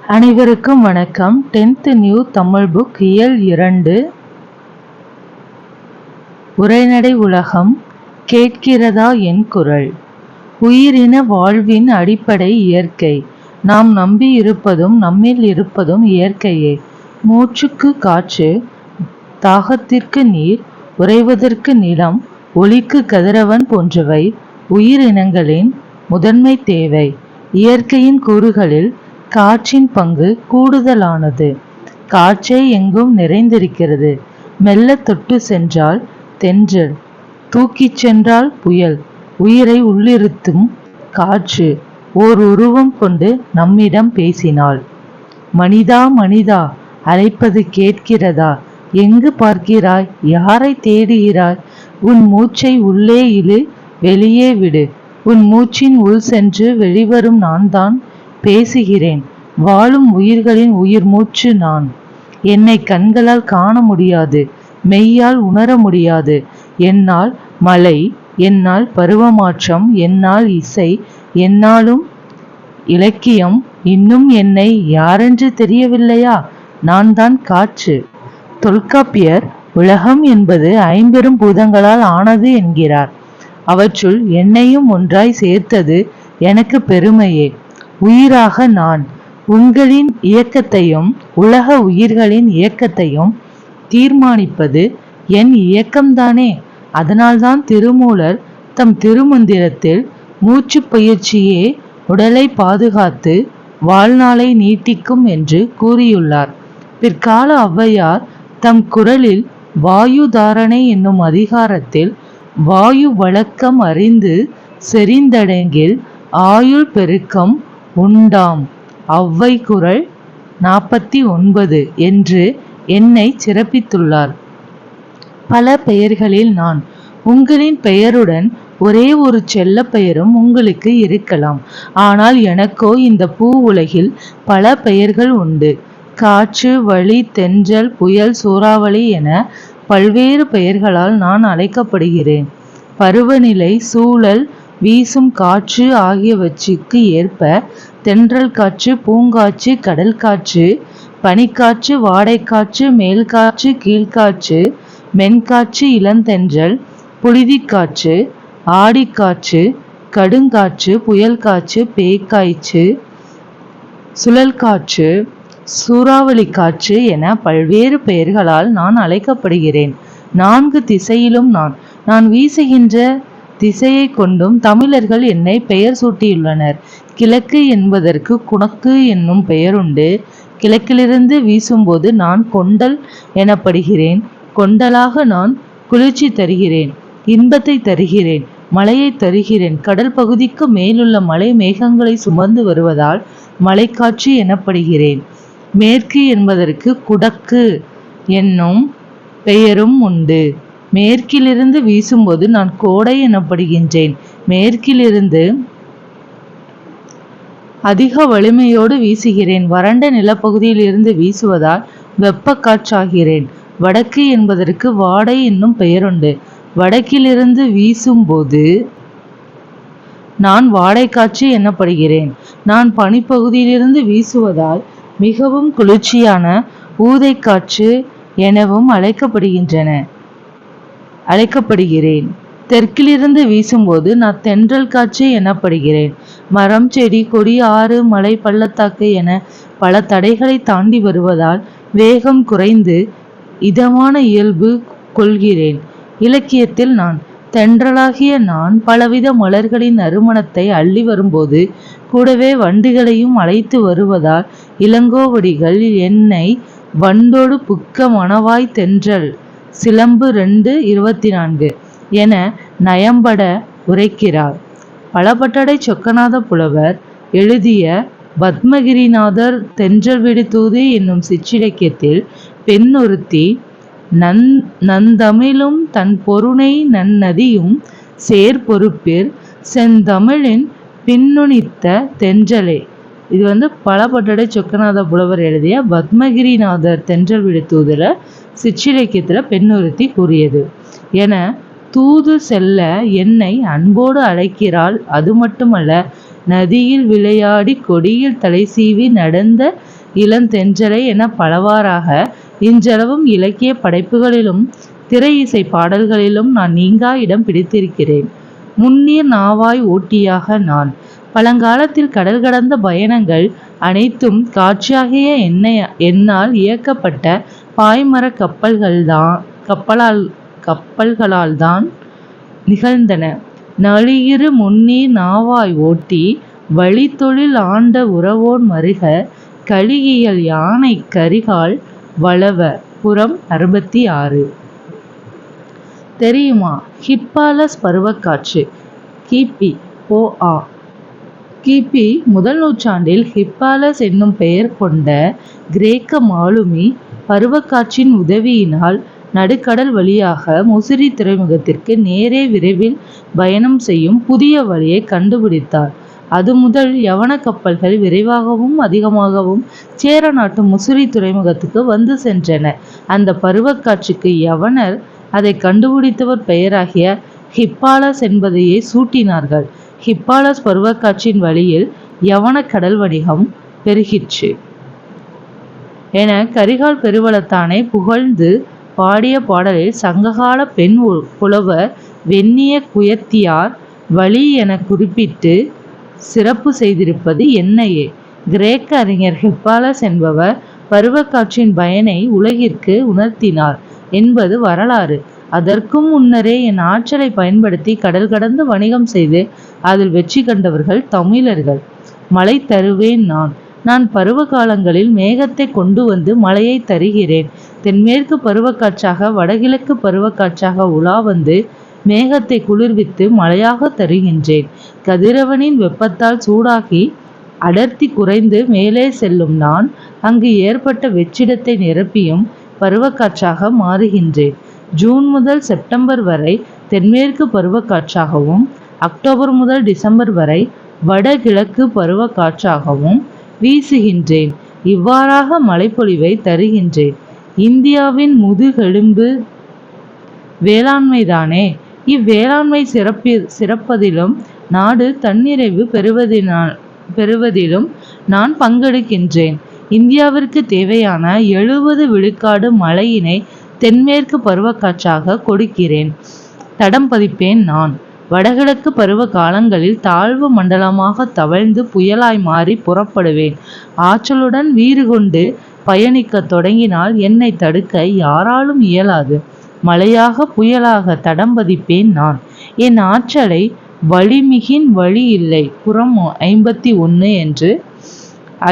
அனைவருக்கும் வணக்கம். 10th new Tamil book இயல் 2 உரைநடை உலகம் கேட்கிறதா என் குரல். உயிரின வாழ்வின் அடிப்படை இயற்கை. நாம் நம்பி இருப்பதும் நம்மில் இருப்பதும் இயற்கையே. மூச்சுக்கு காற்று, தாகத்திற்கு நீர், உறைவதற்கு நிலம், ஒளிக்கு கதிரவன் போன்றவை உயிரினங்களின் முதன்மை தேவை. இயற்கையின் கூறுகளில் காற்றின் பங்கு கூடுதலானது. காற்றே எங்கும் நிறைந்திருக்கிறது. மெல்ல தொட்டு சென்றால் தென்றல், தூக்கிச் சென்றால் புயல். உயிரை உள்ளிருத்தும் காற்று ஓர் உருவம் கொண்டு நம்மிடம் பேசினாள். மனிதா மனிதா, அழைப்பது கேட்கிறதா? எங்கு பார்க்கிறாய்? யாரை தேடுகிறாய்? உன் மூச்சை உள்ளே இழு, வெளியே விடு. உன் மூச்சின் உள் சென்று வெளிவரும் நான் தான் பேசுகிறேன். வாழும் உயிர்களின் உயிர் மூச்சு நான். என்னை கண்களால் காண முடியாது, மெய்யால் உணர முடியாது. என்னால் மழை, என்னால் பருவமாற்றம், என்னால் இசை, என்னாலும் இலக்கியம். இன்னும் என்னை யாரென்று தெரியவில்லையா? நான் தான் காற்று. தொல்காப்பியர் உலகம் என்பது 5 பூதங்களால் ஆனது என்கிறார். அவற்றுள் என்னையும் ஒன்றாய் சேர்த்தது எனக்கு பெருமையே. உயிராக நான். உங்களின் இயக்கத்தையும் உலக உயிர்களின் இயக்கத்தையும் தீர்மானிப்பது என் இயக்கம்தானே. அதனால்தான் திருமூலர் தம் திருமந்திரத்தில் மூச்சு பயிற்சியே உடலை பாதுகாத்து வாழ்நாளை நீட்டிக்கும் என்று கூறியுள்ளார். பிற்கால ஔவையார் தம் குறளில் வாயு தாரணை என்னும் அதிகாரத்தில் வாயு வழக்கம் அறிந்து செறிந்தடங்கில் ஆயுள் பெருக்கம் உண்டாம். ஔவை குறள் 49 என்று என்னை சிறப்பித்துள்ளார். பல பெயர்களில் நான். உங்களின் பெயருடன் ஒரே ஒரு செல்ல பெயரும் உங்களுக்கு இருக்கலாம். ஆனால் எனக்கோ இந்த பூ உலகில் பல பெயர்கள் உண்டு. காற்று, வழி, தென்றல், புயல், சூறாவளி என பல்வேறு பெயர்களால் நான் அழைக்கப்படுகிறேன். பருவநிலை, சூழல், வீசும் காற்று ஆகியவற்றுக்கு ஏற்ப தென்றல் காற்று, பூங்காற்று, கடல் காற்று, பனிக்காற்று, வாடைக்காற்று, மேல்காற்று, கீழ்காற்று, மென்காற்று, இளந்தென்றல், புழுதிக்காற்று, ஆடிக்காற்று, கடுங்காற்று, புயல் காற்று, பேய்க்காற்று, சுழல் காற்று, சூறாவளி காற்று என பல்வேறு பெயர்களால் நான் அழைக்கப்படுகிறேன். 4 திசையிலும் நான். நான் வீசுகின்ற திசையை கொண்டும் தமிழர்கள் என்னை பெயர் சூட்டியுள்ளனர். கிழக்கு என்பதற்கு குணக்கு என்னும் பெயருண்டு. கிழக்கிலிருந்து வீசும்போது நான் கொண்டல் எனப்படுகிறேன். கொண்டலாக நான் குளிர்ச்சி தருகிறேன், இன்பத்தை தருகிறேன், மழையை தருகிறேன். கடல் பகுதிக்கு மேலுள்ள மலை மேகங்களை சுமந்து வருவதால் மலைக்காற்று எனப்படுகிறேன். மேற்கு என்பதற்கு குடக்கு என்னும் பெயரும் உண்டு. மேற்கிலிருந்து வீசும்போது நான் கோடை எனப்படுகின்றேன். மேற்கிலிருந்து அதிக வலிமையோடு வீசுகிறேன். வறண்ட நிலப்பகுதியில் இருந்து வீசுவதால் வெப்ப காற்றாகிறேன். வடக்கு என்பதற்கு வாடை என்னும் பெயருண்டு. வடக்கிலிருந்து வீசும்போது நான் வாடைக்காற்று எனப்படுகிறேன். நான் பனிப்பகுதியிலிருந்து வீசுவதால் மிகவும் குளிர்ச்சியான ஊதை காற்று எனவும் அழைக்கப்படுகிறேன். தெற்கிலிருந்து வீசும்போது நான் தென்றல் காற்று எனப்படுகிறேன். மரம், செடி, கொடி, ஆறு, மலை, பள்ளத்தாக்கு என பல தடைகளை தாண்டி வருவதால் வேகம் குறைந்து இதமான இயல்பு கொள்கிறேன். இலக்கியத்தில் நான். தென்றலாகிய நான் பலவித மலர்களின் நறுமணத்தை அள்ளி வரும்போது கூடவே வண்டுகளையும் அழைத்து வருவதால் இளங்கோவடிகள் என்னை வண்டோடு புக்க மணவாய் தென்றல் சிலம்பு 2:24 என நயம்பட உரைக்கிறார். பலபட்டடை சொக்கநாத புலவர் எழுதிய பத்மகிரிநாதர் தென்றல் விடு தூது என்னும் சிற்றிலக்கியத்தில் பெண் ஒருத்தி நந்தமிழும் தன் பொருணை நன்னதியும் சேர் பொறுப்பிற் செந்தமிழின் பின்னுணித்த தென்றலே. இது பலபட்டடை சொக்கநாத புலவர் எழுதிய பத்மகிரிநாதர் தென்றல் விடு தூதுல சிற்றிலக்கியத்தில் பெண் ஒருத்தி கூறியது என தூது செல்ல என்னை அன்போடு அழைக்கிறாள். அது மட்டுமல்ல, நதியில் விளையாடி கொடியில் தலை சீவி நடந்த இளந்தென்றலை என பலவாறாக இன்றளவும் இலக்கிய படைப்புகளிலும் திரை இசை பாடல்களிலும் நான் நீங்கா இடம் பிடித்திருக்கிறேன். முன்னீர் நாவாய் ஓட்டியாக நான். பழங்காலத்தில் கடல் கடந்த பயணங்கள் அனைத்தும் காட்சியாகிய என்னால் இயக்கப்பட்ட பாய்மர கப்பல்களால் தான் நிகழ்ந்தன. நளியிரு முன்னீர் நாவாய் ஓட்டி வழித்தொழில் ஆண்ட உறவோன் மருக கலியியல் யானை கரிகால் வளவ. புறம் 66. தெரியுமா? ஹிப்பாலஸ் பருவக்காட்சி. கிபி ஓ.ஆ. கிபி முதல் நூற்றாண்டில் ஹிப்பாலஸ் என்னும் பெயர் கொண்ட கிரேக்க மாலுமி பருவக்காட்சியின் உதவியினால் நடுக்கடல் வழியாக முசிறி துறைமுகத்திற்கு நேரே விரைவில் பயணம் செய்யும் புதிய வழியை கண்டுபிடித்தார். அது முதல் யவன கப்பல்கள் விரைவாகவும் அதிகமாகவும் சேர நாட்டு முசிறி துறைமுகத்துக்கு வந்து சென்றன. அந்த பருவக்காட்சிக்கு யவனர் அதை கண்டுபிடித்தவர் பெயராகிய ஹிப்பாலஸ் என்பதையே சூட்டினார்கள். ஹிப்பாலஸ் பருவக்காட்சியின் வழியில் யவன கடல் வணிகம் பெருகிற்று என கரிகால் பெருவளத்தானை புகழ்ந்து பாடிய பாடலில் சங்ககால பெண் புலவர் வெண்ணிய குயத்தியார் வழி என குறிப்பிட்டு சிறப்பு செய்திருப்பது என்னையே. கிரேக்க அறிஞர் ஹிப்பாலஸ் என்பவர் பருவக்காட்சியின் பயனை உலகிற்கு உணர்த்தினார் என்பது வரலாறு. அதற்கும் முன்னரே என் ஆற்றலை பயன்படுத்தி கடல் கடந்து வணிகம் செய்து அதில் வெற்றி கண்டவர்கள் தமிழர்கள். மழை தருவேன் நான் பருவ காலங்களில் மேகத்தை கொண்டு வந்து மழையை தருகிறேன். தென்மேற்கு பருவக்காற்றாக வடகிழக்கு பருவக்காற்றாக உலா வந்து மேகத்தை குளிர்வித்து மழையாக தருகின்றேன். கதிரவனின் வெப்பத்தால் சூடாகி அடர்த்தி குறைந்து மேலே செல்லும் நான் அங்கு ஏற்பட்ட வெற்றிடத்தை நிரப்பியும் பருவக்காற்றாக மாறுகின்றேன். ஜூன் முதல் செப்டம்பர் வரை தென்மேற்கு பருவக்காற்றாகவும் அக்டோபர் முதல் டிசம்பர் வரை வடகிழக்கு பருவக்காற்றாகவும் வீசுகின்றேன். இவ்வாறாக மழைப்பொழிவை தருகின்றேன். இந்தியாவின் முதுகெலும்பு வேளாண்மைதானே. இவ்வேளாண்மை சிறப்பதிலும் நாடு தன்னிறைவு பெறுவதிலும் நான் பங்கெடுக்கின்றேன். இந்தியாவிற்கு தேவையான 70 விழுக்காடு மழையினை தென்மேற்கு பருவக்காற்றாக கொடுக்கிறேன். தடம் பதிப்பேன் நான். வடகிழக்கு பருவ காலங்களில் தாழ்வு மண்டலமாக தவழ்ந்து புயலாய் மாறி புறப்படுவேன். ஆற்றலுடன் வீறு கொண்டு பயணிக்க தொடங்கினால் என்னை தடுக்க யாராலும் இயலாது. மழையாக புயலாக தடம் பதிப்பேன் நான். என் ஆற்றலை வழிமிகின் வழி இல்லை. புறம் 51 என்று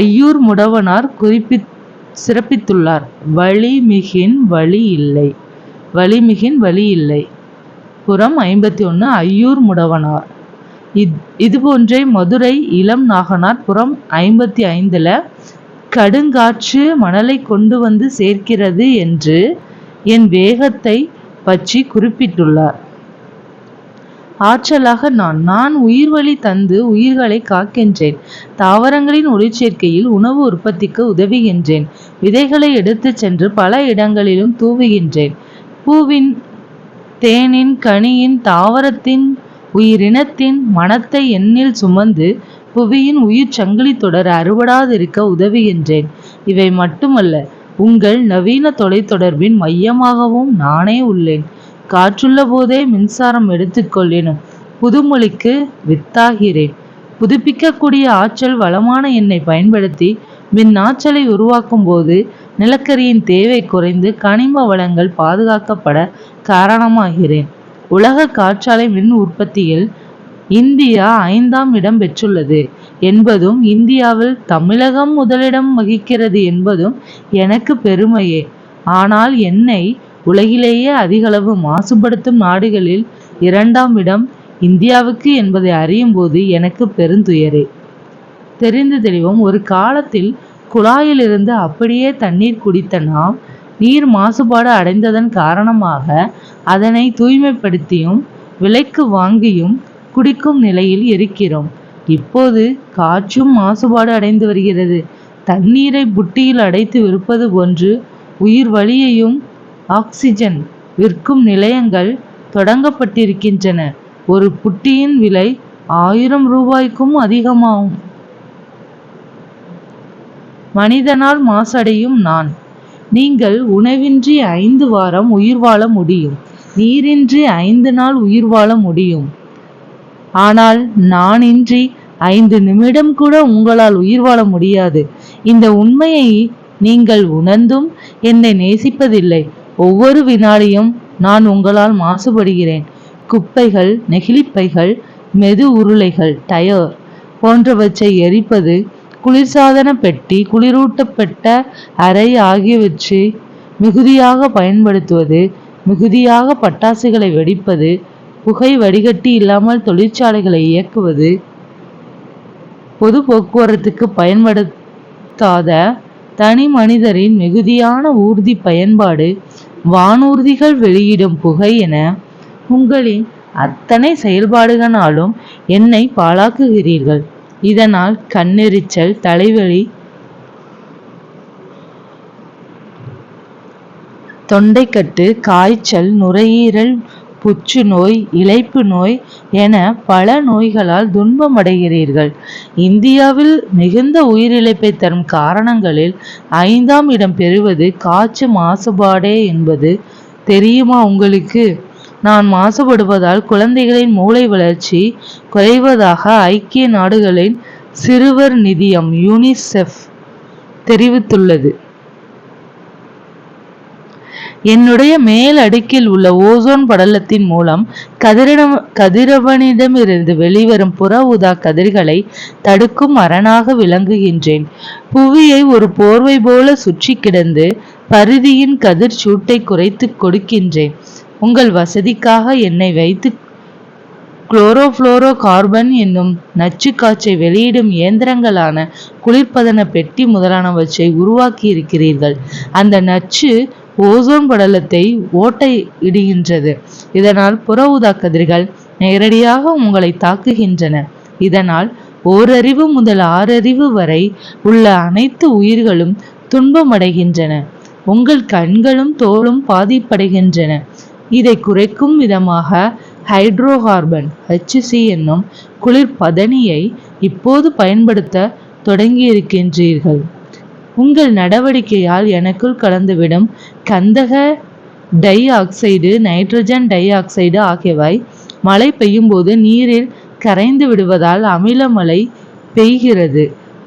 ஐயூர் முடவனார் சிறப்பித்துள்ளார். வழிமிகின் வழி இல்லை. புறம் 51 ஐயூர் முடவனார். இதுபோன்றே மதுரை இளம் நாகனார் புறம் 55 கடுங்காற்று மணலை கொண்டு வந்து சேர்க்கிறது என்று என் வேகத்தை பற்றி குறிப்பிட்டுள்ளார். ஆற்றலாக நான் உயிர்வழி தந்து உயிர்களை காக்கின்றேன். தாவரங்களின் ஒளிச்சேர்க்கையில் உணவு உற்பத்திக்கு உதவுகின்றேன். விதைகளை எடுத்து சென்று பல இடங்களிலும் தூவுகின்றேன். பூவின், தேனின், கனியின், தாவரத்தின், உயிரினத்தின் மனத்தை எண்ணில் சுமந்து புவியின் உயிர் சங்கிலி தொடர் அறுபடாதிருக்க உதவுகின்றேன். இவை மட்டுமல்ல, உங்கள் நவீன தொலைத்தொடர்பின் மையமாகவும் நானே உள்ளேன். காற்றுள்ள போதே மின்சாரம் எடுத்துக்கொள்ளினும் புதுமொழிக்கு வித்தாகிறேன். புதுப்பிக்கக்கூடிய ஆற்றல் வளமான எண்ணை பயன்படுத்தி மின் ஆற்றலை உருவாக்கும் போது நிலக்கரியின் தேவை குறைந்து கனிம வளங்கள் பாதுகாக்கப்பட காரணமாகிறேன். உலக காற்றாலை மின் உற்பத்தியில் இந்தியா 5ஆம் இடம் பெற்றுள்ளது என்பதும் இந்தியாவில் தமிழகம் முதலிடம் வகிக்கிறது என்பதும் எனக்கு பெருமையே. ஆனால் என்னை உலகிலேயே அதிகளவு மாசுபடுத்தும் நாடுகளில் 2ஆம் இடம் இந்தியாவுக்கு என்பதை அறியும் போது எனக்கு பெருந்துயரே. தெரிந்து தெளிவோம். ஒரு காலத்தில் குழாயிலிருந்து அப்படியே தண்ணீர் குடித்த நாம் நீர் மாசுபாடு அடைந்ததன் காரணமாக அதனை தூய்மைப்படுத்தியும் விலைக்கு வாங்கியும் குடிக்கும் நிலையில் இருக்கிறோம். இப்போது காற்றும் மாசுபாடு அடைந்து வருகிறது. தண்ணீரை புட்டியில் அடைத்து விற்பது போன்று உயிர் வழியையும் ஆக்சிஜன் விற்கும் நிலையங்கள் தொடங்கப்பட்டிருக்கின்றன. ஒரு புட்டியின் விலை 1000 ரூபாய்க்கும் அதிகமாகும். மனிதனால் மாசடையும் நான். நீங்கள் உணவின்றி 5 வாரம் உயிர் வாழ முடியும், நீரின்றி 5 நாள் உயிர் வாழ முடியும். ஆனால் நானின்றி 5 நிமிடம் கூட உங்களால் உயிர் வாழ முடியாது. இந்த உண்மையை நீங்கள் உணர்ந்தும் என்னை நேசிப்பதில்லை. ஒவ்வொரு வினாடியும் நான் உங்களால் மாசுபடுகிறேன். குப்பைகள், நெகிழிப்பைகள், மெது உருளைகள், டயர் போன்றவற்றை எரிப்பது, குளிர்சாதன பெட்டி, குளிரூட்டப்பட்ட அறை ஆகியவற்றை மிகுதியாக பயன்படுத்துவது, மிகுதியாக பட்டாசுகளை வெடிப்பது, புகை வடிகட்டி இல்லாமல் தொழிற்சாலைகளை இயக்குவது, பொது போக்குவரத்துக்கு பயன்படுத்தாத தனி மனிதரின் மிகுதியான ஊர்தி பயன்பாடு, வானூர்திகள் வெளியிடும் புகை என உங்களின் அத்தனை செயல்பாடுகளாலும் என்னை பாழாக்குகிறீர்கள். இதனால் கண்ணெரிச்சல், தலைவலி, தொண்டைக்கட்டு, காய்ச்சல், நுரையீரல் புற்றுநோய், இளைப்பு நோய் என பல நோய்களால் துன்பமடைகிறீர்கள். இந்தியாவில் மிகுந்த உயிரிழப்பை தரும் காரணங்களில் 5ஆம் இடம் பெறுவது காற்று மாசுபாடே என்பது தெரியுமா உங்களுக்கு? நான் மாசுபடுவதால் குழந்தைகளின் மூளை வளர்ச்சி குறைவதாக ஐக்கிய நாடுகளின் சிறுவர் நிதியம் யூனிசெஃப் தெரிவித்துள்ளது. என்னுடைய மேல் அடுக்கில் உள்ள ஓசோன் படலத்தின் மூலம் கதிரவனிடமிருந்து வெளிவரும் புற ஊதா கதிர்களை தடுக்கும் அரணாக விளங்குகின்றேன். புவியை ஒரு போர்வை போல சுற்றி கிடந்து பரிதியின் கதிர் சூட்டை குறைத்து கொடுக்கின்றேன். உங்கள் வசதிக்காக என்னை வைத்து குளோரோஃப்ளோரோ கார்பன் என்னும் நச்சு காற்றை வெளியிடும் இயந்திரங்களான குளிர்பதன பெட்டி முதலானவற்றை உருவாக்கி இருக்கிறீர்கள். அந்த நச்சு ஓசோன் படலத்தை ஓட்டை இடுகின்றது. இதனால் புற ஊதா கதிர்கள் நேரடியாக உங்களை தாக்குகின்றன. இதனால் ஓரறிவு முதல் 6 அறிவு வரை உள்ள அனைத்து உயிர்களும் துன்பமடைகின்றன. உங்கள் கண்களும் தோலும் பாதிப்படைகின்றன. இதை குறைக்கும் விதமாக ஹைட்ரோ கார்பன் HC என்னும் குளிர்பதனியை இப்போது பயன்படுத்த தொடங்கியிருக்கின்றீர்கள். உங்கள் நடவடிக்கையால் எனக்குள் கலந்துவிடும் கந்தக di oxide, nitrogen di oxide ஆகியவை மழை பெய்யும் போது நீரில் கரைந்து விடுவதால் அமில மழை பெய்கிறது.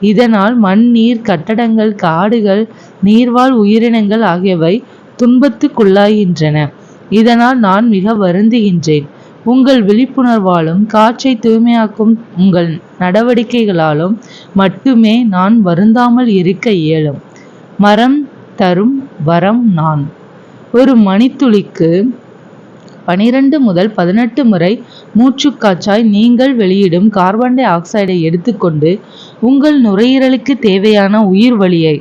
இதனால் மண், நீர், கட்டடங்கள், காடுகள், நீர்வாழ் உயிரினங்கள் ஆகியவை துன்பத்துக்குள்ளாகின்றன. இதனால் நான் மிக வருந்துகின்றேன். உங்கள் விழிப்புணர்வாலும் காற்றை தூய்மையாக்கும் உங்கள் நடவடிக்கைகளாலும் மட்டுமே நான் வருந்தாமல் இருக்க இயலும். மரம் தரும் வரம் நான். ஒரு மணித்துளிக்கு 12 முதல் 18 முறை மூச்சுக்காற்றாய் நீங்கள் வெளியிடும் கார்பன் டை ஆக்சைடை எடுத்துக்கொண்டு உங்கள் நுரையீரலுக்கு தேவையான உயிர் வழியை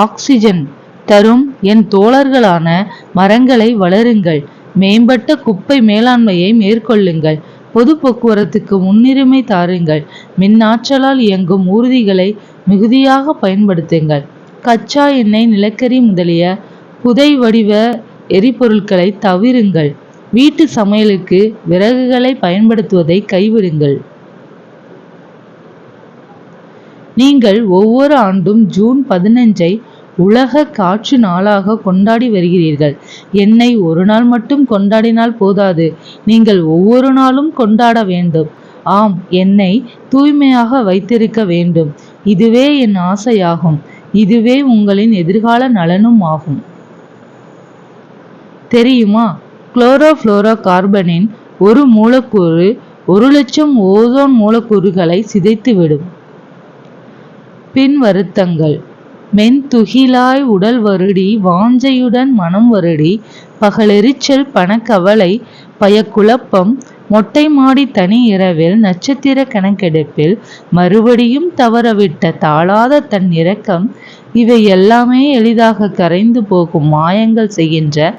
ஆக்சிஜன் தரும் என் தோழர்களான மரங்களை வளருங்கள். மேம்பட்ட குப்பை மேலாண்மையை மேற்கொள்ளுங்கள். பொது போக்குவரத்துக்கு முன்னுரிமை தாருங்கள். மின்னாற்றலால் இயங்கும் ஊர்திகளை மிகுதியாக பயன்படுத்துங்கள். கச்சா எண்ணெய், நிலக்கரி முதலிய புதை வடிவ எரிபொருட்களை தவிருங்கள். வீட்டு சமையலுக்கு விறகுகளை பயன்படுத்துவதை கைவிடுங்கள். நீங்கள் ஒவ்வொரு ஆண்டும் ஜூன் 15ஐ உலக காற்று நாளாக கொண்டாடி வருகிறீர்கள். என்னை ஒரு நாள் மட்டும் கொண்டாடினால் போதாது, நீங்கள் ஒவ்வொரு நாளும் கொண்டாட வேண்டும். ஆம், என்னை தூய்மையாக வைத்திருக்க வேண்டும். இதுவே என் ஆசையாகும். இதுவே உங்களின் எதிர்கால நலனும் ஆகும். தெரியுமா, குளோரோஃப்ளோரோ கார்பனின் ஒரு மூலக்கூறு 1,00,000 ஓசோன் மூலக்கூறுகளை சிதைத்துவிடும். பின் வருத்தங்கள்: மென்துகிலாய் உடல் வருடி, வாஞ்சையுடன் மனம் வருடி, பகலெரிச்சல், பணக்கவலை, பயக்குழப்பம், மொட்டை மாடி தனி இரவில் நட்சத்திர கணக்கெடுப்பில் மறுபடியும் தவறவிட்ட தாழாத தன் இரக்கம், இவை எல்லாமே எளிதாக கரைந்து போகும் மாயங்கள் செய்கின்ற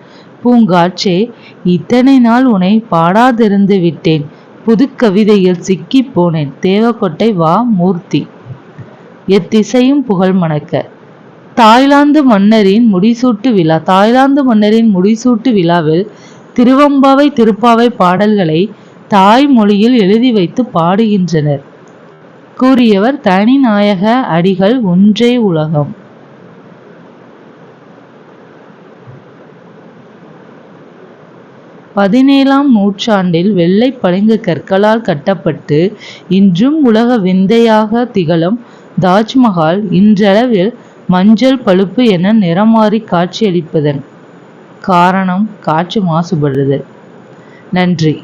பூங்காற்றே, இத்தனை நாள் உன்னை பாடாதிருந்து விட்டேன். புது கவிதையில் சிக்கி போனேன். தேவக்கோட்டை வா. மூர்த்தி. எத்திசையும் புகழ் மணக்க. தாய்லாந்து மன்னரின் முடிசூட்டு விழா. தாய்லாந்து மன்னரின் முடிசூட்டு விழாவில் திருவம்பாவை, திருப்பாவை பாடல்களை தாய் மொழியில் எழுதி வைத்து பாடுகின்றனர். கூறியவர் தனிநாயக அடிகள். ஒன்றே உலகம். 17ஆம் நூற்றாண்டில் வெள்ளை பளிங்கு கற்களால் கட்டப்பட்டு இன்றும் உலக விந்தையாக திகழும் தாஜ்மஹால் இன்றளவில் மஞ்சள் பழுப்பு என நிறமாறி காட்சியளிப்பதன் காரணம் காற்று மாசுபடுதல். நன்றி.